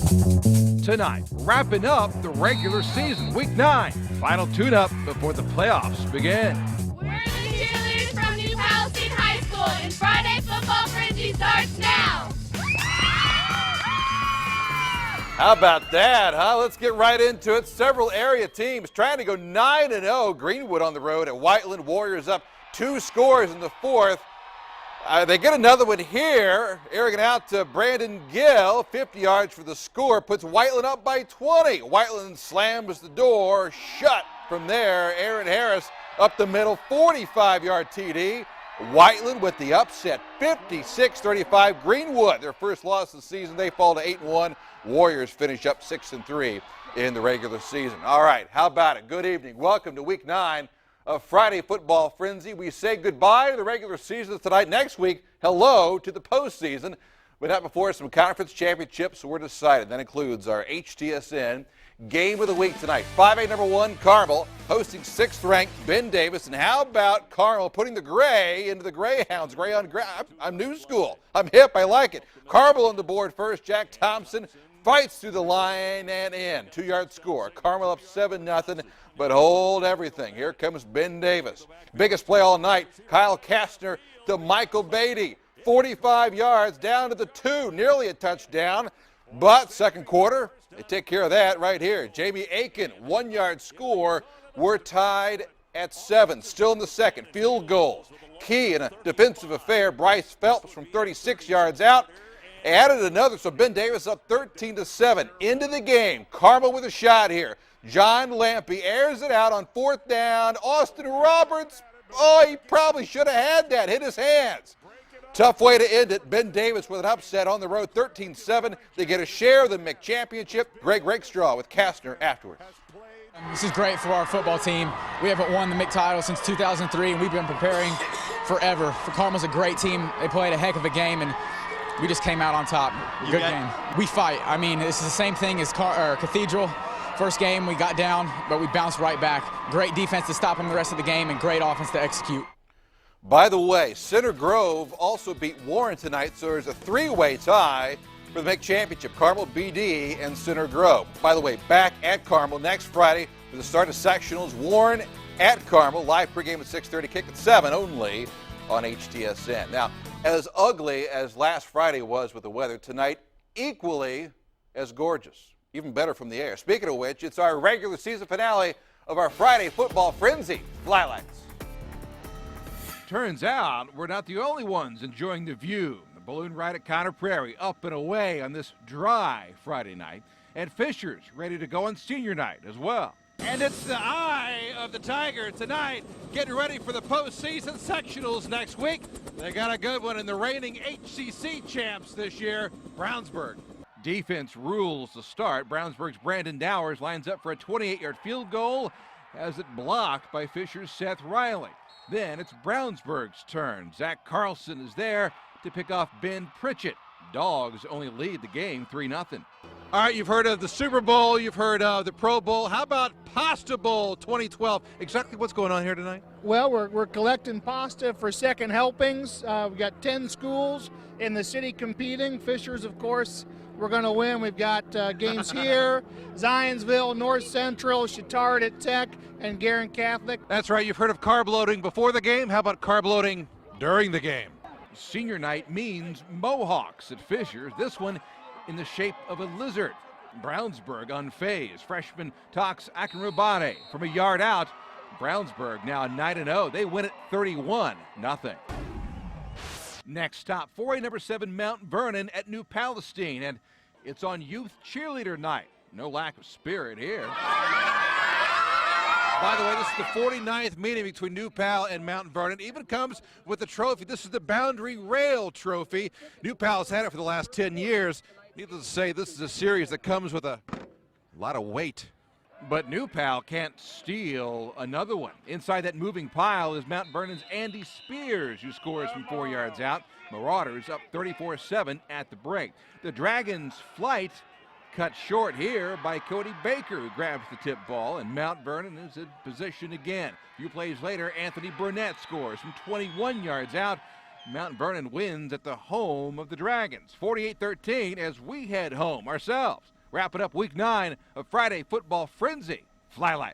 Tonight, wrapping up the regular season, Week 9. Final tune-up before the playoffs begin. We're the cheerleaders from New Palestine High School, and Friday Football Frenzy starts now. How about that, huh? Let's get right into it. Several area teams trying to go 9-0. Greenwood on the road at Whiteland. Warriors up 2 scores in the 4th. They get another one here. Airing it out to Brandon Gill. 50 yards for the score. Puts Whiteland up by 20. Whiteland slams the door shut from there. Aaron Harris up the middle. 45-yard TD. Whiteland with the upset. 56-35. Greenwood, their first loss of the season. They fall to 8-1. Warriors finish up 6-3 in the regular season. All right, how about it? Good evening. Welcome to Week 9 of Friday Football Frenzy. We say goodbye to the regular season tonight. Next week, hello to the postseason. But not before some conference championships were decided. That includes our HTSN Game of the Week tonight. 5A number 1, Carmel, hosting 6th-ranked Ben Davis. And how about Carmel putting the gray into the Greyhounds? Gray on gray. I'm new school. I'm hip. I like it. Carmel on the board first. Jack Thompson fights through the line and in. 2-yard score. Carmel up 7-0, but hold everything. Here comes Ben Davis. Biggest play all night. Kyle Kastner to Michael Beatty. 45 yards down to the 2. Nearly a touchdown, but second quarter, they take care of that right here. Jamie Aiken, 1-yard score. We're tied at 7. Still in the second. Field goals. Key in a defensive affair. Bryce Phelps from 36 yards out. Added another, so Ben Davis up 13-7. Into the game. Carmel with a shot here. John Lampy airs it out on 4th down. Austin Roberts, oh, he probably should have had that. Hit his hands. Tough way to end it. Ben Davis with an upset on the road, 13-7. They get a share of the McChampionship. Championship. Greg Rakestraw with Kastner afterwards. This is great for our football team. We haven't won the MIC title since 2003, and we've been preparing forever. For Carmel's a great team. They played a heck of a game, and we just came out on top. Good game. We fight. I mean, this is the same thing as Cathedral. First game, we got down, but we bounced right back. Great defense to stop them the rest of the game, and great offense to execute. By the way, Center Grove also beat Warren tonight, so there's a 3-way tie for the MIC Championship. Carmel, BD, and Center Grove. By the way, back at Carmel next Friday for the start of sectionals. Warren at Carmel. Live pregame at 6:30, kick at 7 only on HTSN. Now, as ugly as last Friday was with the weather, tonight equally as gorgeous. Even better from the air. Speaking of which, it's our regular season finale of our Friday Football Frenzy. Flylights. Turns out we're not the only ones enjoying the view. The balloon ride at Conner Prairie up and away on this dry Friday night. And Fisher's ready to go on senior night as well. And it's the eye of the Tiger tonight, getting ready for the postseason sectionals next week. They got a good one in the reigning HCC champs this year, Brownsburg. Defense rules the start. Brownsburg's Brandon Dowers lines up for a 28-yard field goal, has it blocked by Fisher's Seth Riley. Then it's Brownsburg's turn. Zach Carlson is there to pick off Ben Pritchett. Dogs only lead the game 3-0. All right, you've heard of the Super Bowl, you've heard of the Pro Bowl. How about Pasta Bowl 2012? Exactly what's going on here tonight? Well, we're collecting pasta for second helpings. We've got 10 schools in the city competing. Fishers, of course, we're going to win. We've got games here, Zionsville, North Central, Chittard at Tech, and Guerin Catholic. That's right. You've heard of carb loading before the game. How about carb loading during the game? Senior night means Mohawks at Fishers. This one in the shape of a lizard. Brownsburg unfazed. Freshman Tox Akinrubade from a yard out. Brownsburg now 9-0. They win it 31-0. Next stop, 4A number 7 Mount Vernon at New Palestine, and it's on youth cheerleader night. No lack of spirit here. By the way, this is the 49th meeting between New Pal and Mount Vernon. Even comes with a trophy. This is the Boundary Rail Trophy. New Pal's had it for the last 10 years. Needless to say, this is a series that comes with a lot of weight. But New Pal can't steal another one. Inside that moving pile is Mount Vernon's Andy Spears, who scores from 4 yards out. Marauders up 34-7 at the break. The Dragons' flight cut short here by Cody Baker, who grabs the tip ball, and Mount Vernon is in position again. A few plays later, Anthony Burnett scores from 21 yards out. Mount Vernon wins at the home of the Dragons, 48-13, as we head home ourselves. wrapping up Week 9 of Friday Football Frenzy. Flylights.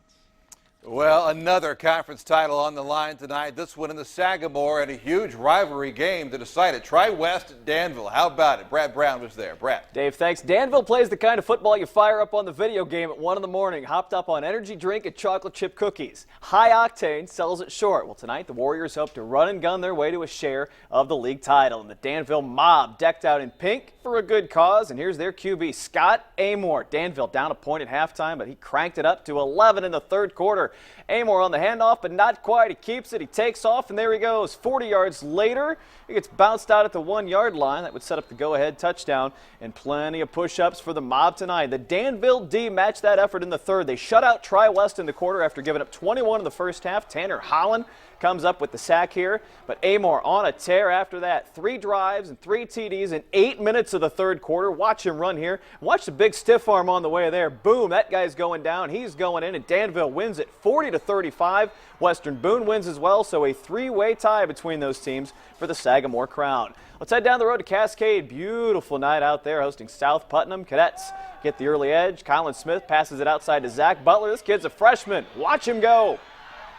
Well, another conference title on the line tonight. This one in the Sagamore, and a huge rivalry game to decide it. TriWest at Danville. How about it? Brad Brown was there. Brad. Dave, thanks. Danville plays the kind of football you fire up on the video game at 1 in the morning. Hopped up on energy drink and chocolate chip cookies. High octane, sells it short. Well, tonight the Warriors hope to run and gun their way to a share of the league title. And the Danville mob decked out in pink for a good cause. And here's their QB, Scott Amore. Danville down a point at halftime, but he cranked it up to 11 in the third quarter. Amore on the handoff, but not quite. He keeps it. He takes off, and there he goes. 40 yards later, he gets bounced out at the 1-yard line. That would set up the go-ahead touchdown, and plenty of push-ups for the mob tonight. The Danville D matched that effort in the third. They shut out TriWest in the quarter after giving up 21 in the first half. Tanner Holland comes up with the sack here, but Amore on a tear after that. 3 drives and 3 TDs in 8 minutes of the third quarter. Watch him run here. Watch the big stiff arm on the way there. Boom, that guy's going down. He's going in, and Danville wins it 40-35. Western Boone wins as well, so a 3-way tie between those teams for the Sagamore crown. Let's head down the road to Cascade. Beautiful night out there hosting South Putnam. Cadets get the early edge. Colin Smith passes it outside to Zach Butler. This kid's a freshman. Watch him go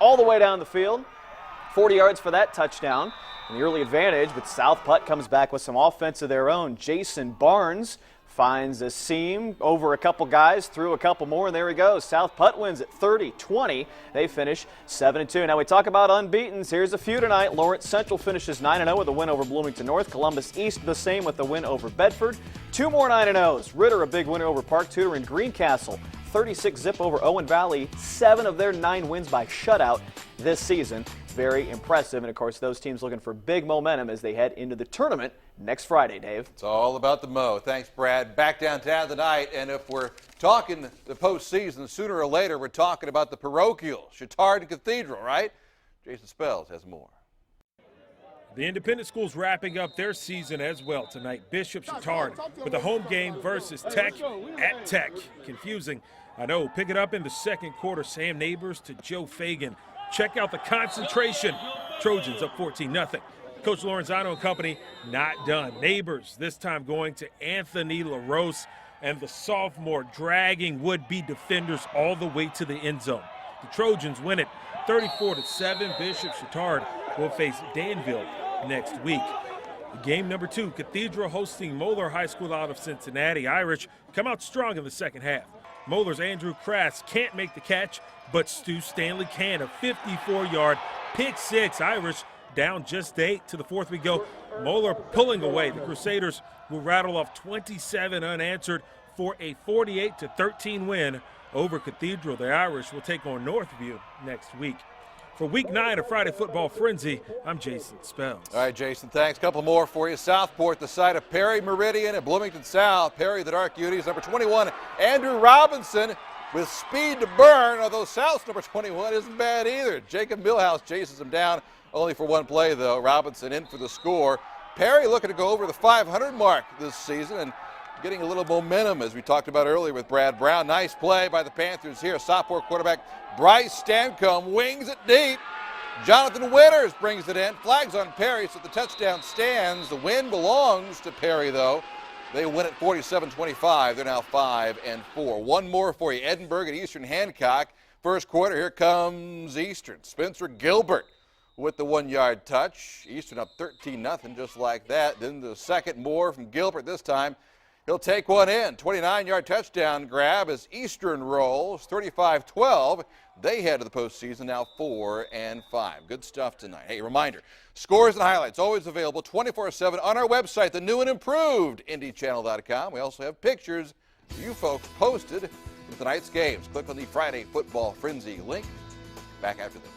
all the way down the field. 40 yards for that touchdown. And the early advantage, but South Putt comes back with some offense of their own. Jason Barnes finds a seam over a couple guys, through a couple more, and there he goes. South Putt wins at 30-20. They finish 7-2. Now we talk about unbeatens. Here's a few tonight. Lawrence Central finishes 9-0 with a win over Bloomington North. Columbus East the same with a win over Bedford. 2 more 9-0s. Ritter a big winner over Park Tudor, and Greencastle 36-zip over Owen Valley. 7 of their 9 wins by shutout this season. Very impressive. And, of course, those teams looking for big momentum as they head into the tournament next Friday, Dave. It's all about the Mo. Thanks, Brad. Back downtown tonight, and if we're talking the postseason, sooner or later we're talking about the parochial, Chittard Cathedral, right? Jason Spells has more. The independent schools wrapping up their season as well tonight. Bishop Chittard with a home game versus Tech at Tech. Confusing, I know. Pick it up in the second quarter. Sam Neighbors to Joe Fagan. Check out the concentration. Trojans up 14-0. Coach Lorenzano and company not done. Neighbors this time going to Anthony LaRose, and the sophomore dragging would-be defenders all the way to the end zone. The Trojans win it 34-7. Bishop Chittard will face Danville next week. Game number 2, Cathedral hosting Moeller High School out of Cincinnati. Irish come out strong in the second half. Moeller's Andrew Krass can't make the catch, but Stu Stanley can. A 54-yard pick six. Irish down just 8 to the fourth we go. Moeller pulling away. The Crusaders will rattle off 27 unanswered for a 48-13 win over Cathedral. The Irish will take on Northview next week. For Week 9 of Friday Football Frenzy, I'm Jason Spells. All right, Jason, thanks. Couple more for you. Southport, the site of Perry Meridian at Bloomington South. Perry, the Dark Beauties, number 21, Andrew Robinson with speed to burn, although South's number 21 isn't bad either. Jacob Millhouse chases him down, only for one play, though. Robinson in for the score. Perry looking to go over the 500 mark this season and getting a little momentum, as we talked about earlier with Brad Brown. Nice play by the Panthers here. Southport quarterback Bryce Stancombe wings it deep. Jonathan Winters brings it in. Flags on Perry, so the touchdown stands. The win belongs to Perry, though. They win at 47-25. They're now 5-4. One more for you. Edinburgh and Eastern Hancock. First quarter, here comes Eastern. Spencer Gilbert with the 1-yard touch. Eastern up 13-0, just like that. Then the second more from Gilbert this time. He'll take one in. 29-yard touchdown grab as Eastern rolls 35-12. They head to the postseason now 4-5. Good stuff tonight. Hey, reminder, scores and highlights always available 24/7 on our website, the new and improved IndyChannel.com. We also have pictures you folks posted with tonight's games. Click on the Friday Football Frenzy link. Back after this.